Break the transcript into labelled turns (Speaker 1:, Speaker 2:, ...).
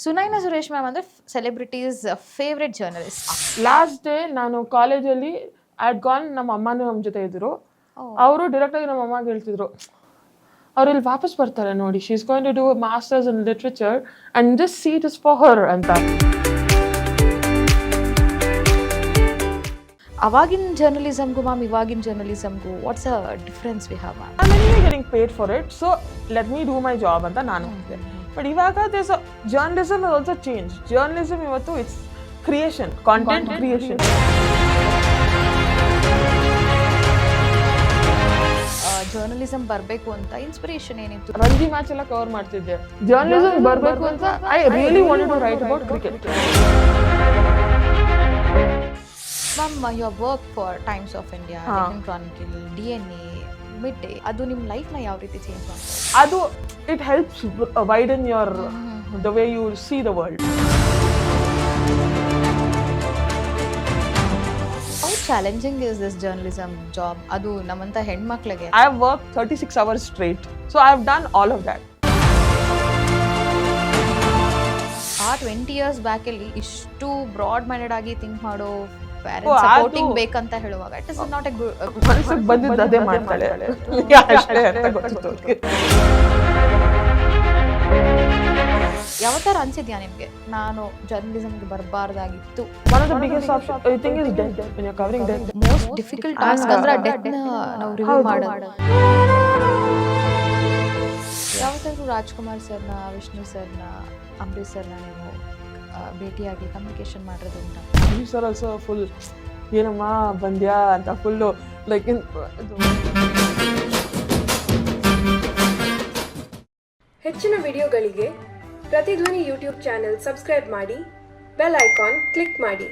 Speaker 1: Sunaina Suresh ma'am ಅಂದರೆ celebrities favourite journalist.
Speaker 2: Last day ನಾನು ಕಾಲೇಜಲ್ಲಿ ಆಟ್ ಗಾನ್, ನಮ್ಮ ಅಮ್ಮನೂ ನಮ್ಮ ಜೊತೆ ಇದ್ರು. ಅವರು ಡೈರೆಕ್ಟಾಗಿ ನಮ್ಮ ಅಮ್ಮಗೆ ಹೇಳ್ತಿದ್ರು, ಅವ್ರು ಇಲ್ಲಿ ವಾಪಸ್ ಬರ್ತಾರೆ ನೋಡಿ, she is going to do masters in literature and this seat is for her ಅಂತ.
Speaker 1: ಅವಾಗಿನ ಜರ್ನಲಿಸಮ್ಗೂ ಮ್ಯಾಮ್ ಇವಾಗಿನ ಜರ್ನಲಿಸಮ್ಗೂ what's a difference we have ma'am?
Speaker 2: I am getting paid for it, so let me do my job ಅಂತ ನಾನು ಹೇಳಿದೆ. But ಇವಾಗ this journalism is also change. Journalism ಇವತ್ತು it's creation, content creation.
Speaker 1: Journalism ಬರಬೇಕು ಅಂತ inspiration ಏನಿತ್ತು?
Speaker 2: Ranji match ಎಲ್ಲ cover ಮಾಡ್ತಿದ್ದೆ. ಜರ್ನಲಿಸಮ್ ಬರಬೇಕು ಅಂತ I really wanted to write about cricket.
Speaker 1: Ma'am, your work for Times of India, Chronicle, DNA, mid day, ಅದು ನಿಮ್ಮ ಲೈಫ್ನ ಯಾವ ರೀತಿ ಚೇಂಜ್ ಮಾಡ್ತಾರೆ?
Speaker 2: ಅದು it helps widen your the way you see the world.
Speaker 1: How challenging is this journalism job? ಅದು ನಮ್ಮಂಥ ಹೆಣ್ಮಕ್ಳಿಗೆ.
Speaker 2: I have work 36 hours straight, so I have done all of that.
Speaker 1: ಆ 20 years ಬ್ಯಾಕಲ್ಲಿ ಇಷ್ಟು ಬ್ರಾಡ್ ಮೈಂಡೆಡ್ ಆಗಿ think ಮಾಡೋ parents supporting ಬೇಕಂತ ಹೇಳುವಾಗ it is not A good.
Speaker 2: ಮನಸ್ಸಿಗೆ ಬಂದಿದ್ದು ಅದೇ ಮಾಡ್ತಾಳೆ ಅಷ್ಟೇ ಅಂತ ಗೊತ್ತಿತ್ತು.
Speaker 1: ಯಾವ ಥರ ಅನ್ಸಿದ್ಯಾ ನಿಮಗೆ, ನಾನು ಜರ್ನಲಿಸಮ್ಗೆ ಬರಬಾರ್ದಾಗಿತ್ತು?
Speaker 2: One of the biggest I think is death. When you're covering death,
Speaker 1: most difficult task ಅಂದ್ರೆ ಡೆತ್ನ ನಾವು ರಿವ್ಯೂ ಮಾಡೋದು. ಯಾವತ್ತಾದ್ರೂ ರಾಜ್ಕುಮಾರ್ ಸರ್ನ, ವಿಷ್ಣು ಸರ್ನ, ಅಂಬರೀಶ್ ಸರ್ನ ನೀವು ಭೇಟಿಯಾಗಿ ಕಮ್ಯುನಿಕೇಶನ್ ಮಾಡಿರೋದು ಉಂಟಾ?
Speaker 2: ಅಂಬರೀಶ್ ಸರ್ ಆಲ್ಸೋ ಫುಲ್ ಏನಮ್ಮ ಬಂದ್ಯಾ ಅಂತ ಫುಲ್ಲು ಲೈಕ್
Speaker 3: ಹೆಚ್ಚಿನ ವಿಡಿಯೋಗಳಿಗೆ ಪ್ರತಿಧ್ವನಿ ಯೂಟ್ಯೂಬ್ ಚಾನೆಲ್ ಸಬ್ಸ್ಕ್ರೈಬ್ ಮಾಡಿ, ಬೆಲ್ ಐಕಾನ್ ಕ್ಲಿಕ್ ಮಾಡಿ.